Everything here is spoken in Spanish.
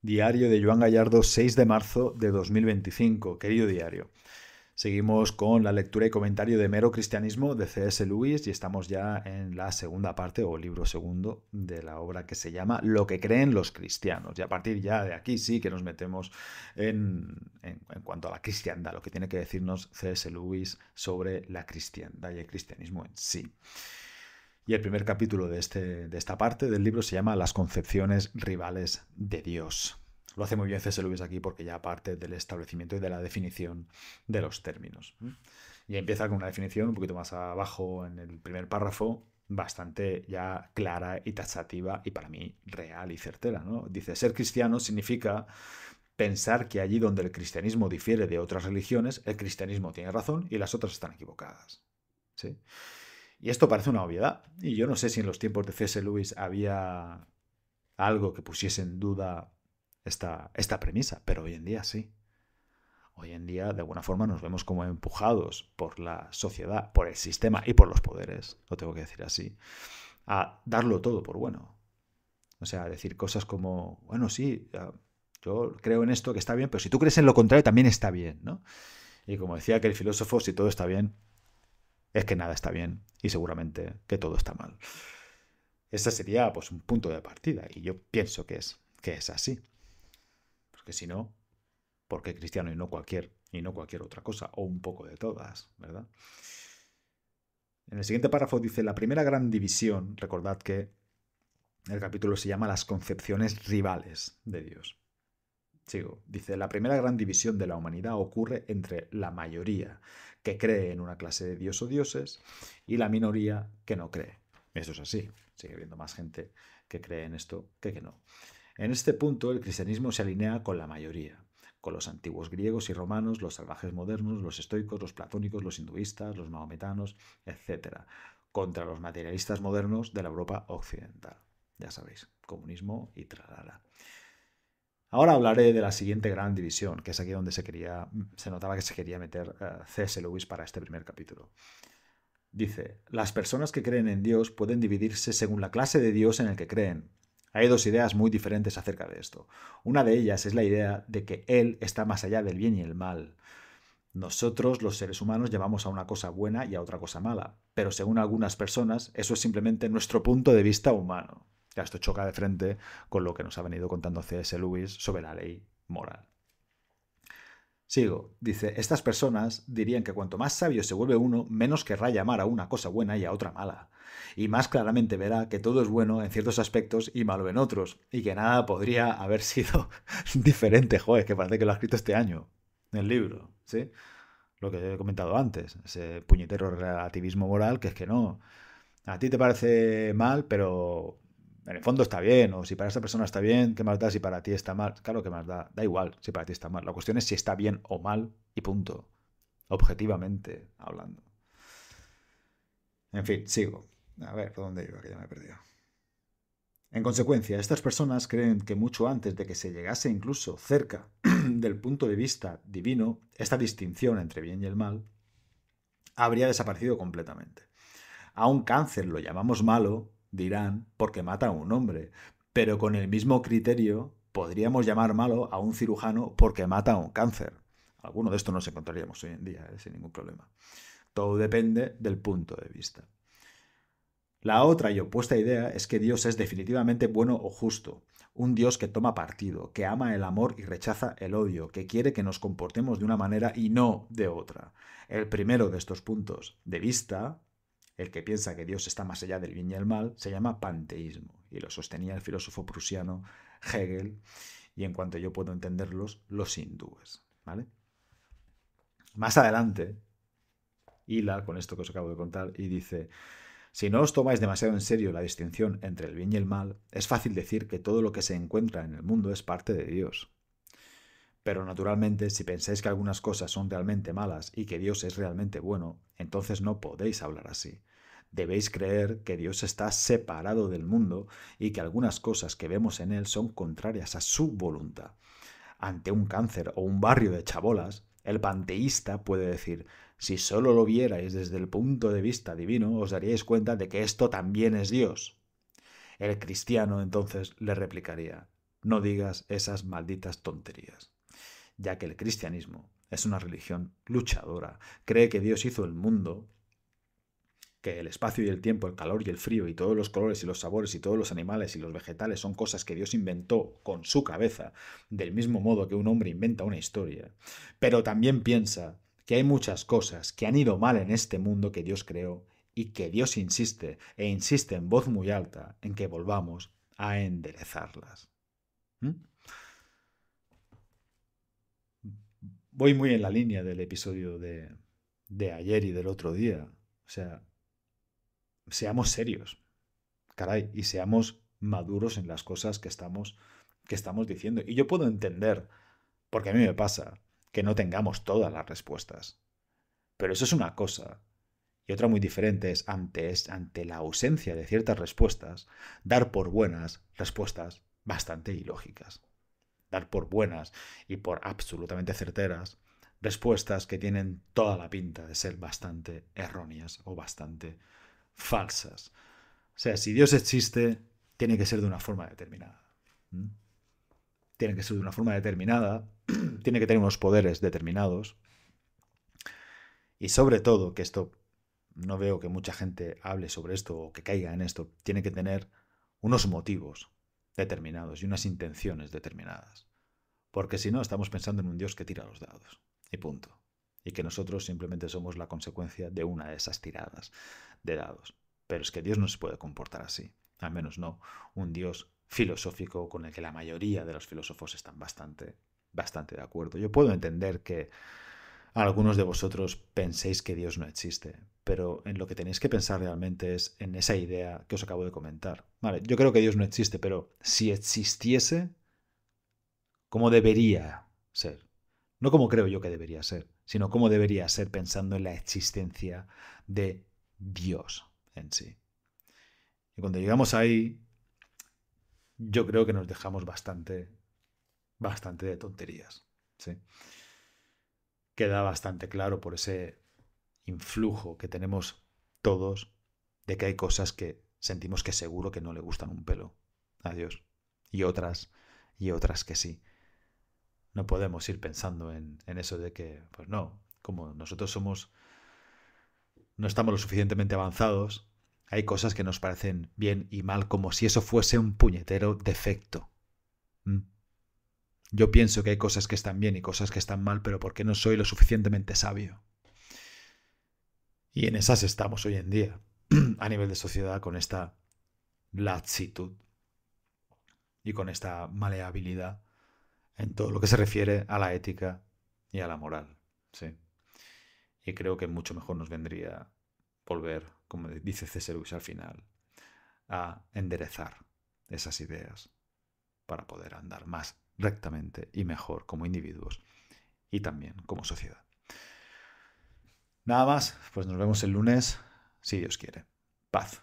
Diario de Joan Gallardo, 6 de marzo de 2025. Querido diario. Seguimos con la lectura y comentario de Mero Cristianismo de C.S. Lewis y estamos ya en la segunda parte o libro segundo de la obra que se llama Lo que creen los cristianos. Y a partir ya de aquí sí que nos metemos en cuanto a la cristiandad, lo que tiene que decirnos C.S. Lewis sobre la cristiandad y el cristianismo en sí. Y el primer capítulo de esta parte del libro se llama Las concepciones rivales de Dios. Lo hace muy bien C.S. Lewis aquí porque ya parte del establecimiento y de la definición de los términos. Y empieza con una definición un poquito más abajo en el primer párrafo, bastante ya clara y taxativa y para mí real y certera, ¿no? Dice, ser cristiano significa pensar que allí donde el cristianismo difiere de otras religiones, el cristianismo tiene razón y las otras están equivocadas. ¿Sí? Y esto parece una obviedad. Y yo no sé si en los tiempos de C.S. Lewis había algo que pusiese en duda esta premisa, pero hoy en día sí. Hoy en día, de alguna forma, nos vemos como empujados por la sociedad, por el sistema y por los poderes, lo tengo que decir así, a darlo todo por bueno. O sea, a decir cosas como, bueno, sí, yo creo en esto que está bien, pero si tú crees en lo contrario, también está bien, ¿no? Y como decía aquel filósofo, si todo está bien, es que nada está bien y seguramente que todo está mal. Ese sería pues un punto de partida y yo pienso que es así. Porque si no, ¿por qué cristiano y no cualquier otra cosa? O un poco de todas, ¿verdad? En el siguiente párrafo dice, la primera gran división, recordad que el capítulo se llama Las concepciones rivales de Dios. Sigo, dice, la primera gran división de la humanidad ocurre entre la mayoría que cree en una clase de dios o dioses y la minoría que no cree. Eso es así, sigue habiendo más gente que cree en esto que no. En este punto el cristianismo se alinea con la mayoría, con los antiguos griegos y romanos, los salvajes modernos, los estoicos, los platónicos, los hinduistas, los mahometanos, etc., contra los materialistas modernos de la Europa occidental. Ya sabéis, comunismo y tralala. Ahora hablaré de la siguiente gran división, que es aquí donde se notaba que se quería meter C.S. Lewis para este primer capítulo. Dice, las personas que creen en Dios pueden dividirse según la clase de Dios en el que creen. Hay dos ideas muy diferentes acerca de esto. Una de ellas es la idea de que Él está más allá del bien y el mal. Nosotros, los seres humanos, llamamos a una cosa buena y a otra cosa mala, pero según algunas personas, eso es simplemente nuestro punto de vista humano. Ya esto choca de frente con lo que nos ha venido contando C.S. Lewis sobre la ley moral. Sigo. Dice, estas personas dirían que cuanto más sabio se vuelve uno, menos querrá llamar a una cosa buena y a otra mala. Y más claramente verá que todo es bueno en ciertos aspectos y malo en otros. Y que nada podría haber sido diferente. Joder, que parece que lo ha escrito este año. En el libro, ¿sí? Lo que he comentado antes. Ese puñetero relativismo moral que es que no. A ti te parece mal, pero en el fondo está bien. O si para esta persona está bien, ¿qué más da si para ti está mal? Claro que más da. Da igual si para ti está mal. La cuestión es si está bien o mal y punto. Objetivamente hablando. En fin, sigo. A ver, ¿por dónde iba? Que ya me he perdido. En consecuencia, estas personas creen que mucho antes de que se llegase incluso cerca del punto de vista divino, esta distinción entre bien y el mal habría desaparecido completamente. A un cáncer lo llamamos malo, dirán, porque mata a un hombre, pero con el mismo criterio podríamos llamar malo a un cirujano porque mata a un cáncer. Alguno de esto nos encontraríamos hoy en día, sin ningún problema. Todo depende del punto de vista. La otra y opuesta idea es que Dios es definitivamente bueno o justo, un Dios que toma partido, que ama el amor y rechaza el odio, que quiere que nos comportemos de una manera y no de otra. El primero de estos puntos de vista, el que piensa que Dios está más allá del bien y el mal, se llama panteísmo, y lo sostenía el filósofo prusiano Hegel, y en cuanto yo puedo entenderlos, los hindúes. ¿Vale? Más adelante, hila con esto que os acabo de contar y dice, si no os tomáis demasiado en serio la distinción entre el bien y el mal, es fácil decir que todo lo que se encuentra en el mundo es parte de Dios. Pero naturalmente, si pensáis que algunas cosas son realmente malas y que Dios es realmente bueno, entonces no podéis hablar así. Debéis creer que Dios está separado del mundo y que algunas cosas que vemos en él son contrarias a su voluntad. Ante un cáncer o un barrio de chabolas, el panteísta puede decir, si solo lo vierais desde el punto de vista divino, os daríais cuenta de que esto también es Dios. El cristiano entonces le replicaría, no digas esas malditas tonterías, ya que el cristianismo es una religión luchadora. Cree que Dios hizo el mundo, que el espacio y el tiempo, el calor y el frío y todos los colores y los sabores y todos los animales y los vegetales son cosas que Dios inventó con su cabeza, del mismo modo que un hombre inventa una historia. Pero también piensa que hay muchas cosas que han ido mal en este mundo que Dios creó y que Dios insiste, e insiste en voz muy alta, en que volvamos a enderezarlas. ¿Mm? Voy muy en la línea del episodio de ayer y del otro día. O sea, seamos serios, caray, y seamos maduros en las cosas que estamos diciendo. Y yo puedo entender, porque a mí me pasa, que no tengamos todas las respuestas. Pero eso es una cosa. Y otra muy diferente es ante la ausencia de ciertas respuestas, dar por buenas respuestas bastante ilógicas. Dar por buenas y por absolutamente certeras respuestas que tienen toda la pinta de ser bastante erróneas o bastante falsas. O sea, si Dios existe, tiene que ser de una forma determinada. ¿Mm? Tiene que ser de una forma determinada, tiene que tener unos poderes determinados y sobre todo, que esto no veo que mucha gente hable sobre esto o que caiga en esto, tiene que tener unos motivos determinados y unas intenciones determinadas. Porque si no, estamos pensando en un Dios que tira los dados. Y punto. Y que nosotros simplemente somos la consecuencia de una de esas tiradas de dados. Pero es que Dios no se puede comportar así. Al menos no un Dios filosófico con el que la mayoría de los filósofos están bastante de acuerdo. Yo puedo entender que algunos de vosotros penséis que Dios no existe, pero en lo que tenéis que pensar realmente es en esa idea que os acabo de comentar. Vale, yo creo que Dios no existe, pero si existiese, ¿cómo debería ser? No como creo yo que debería ser, sino cómo debería ser pensando en la existencia de Dios en sí. Y cuando llegamos ahí, yo creo que nos dejamos bastante de tonterías. ¿Sí? Queda bastante claro por ese influjo que tenemos todos de que hay cosas que sentimos que seguro que no le gustan un pelo a Dios. Y otras que sí. No podemos ir pensando en eso de que, pues no, como nosotros no estamos lo suficientemente avanzados, hay cosas que nos parecen bien y mal como si eso fuese un puñetero defecto. ¿Mm? Yo pienso que hay cosas que están bien y cosas que están mal, pero porque no soy lo suficientemente sabio. Y en esas estamos hoy en día, a nivel de sociedad, con esta laxitud y con esta maleabilidad en todo lo que se refiere a la ética y a la moral. Sí. Y creo que mucho mejor nos vendría volver, como dice C.S. Lewis al final, a enderezar esas ideas para poder andar más rectamente y mejor como individuos y también como sociedad. Nada más, pues nos vemos el lunes, si Dios quiere. Paz.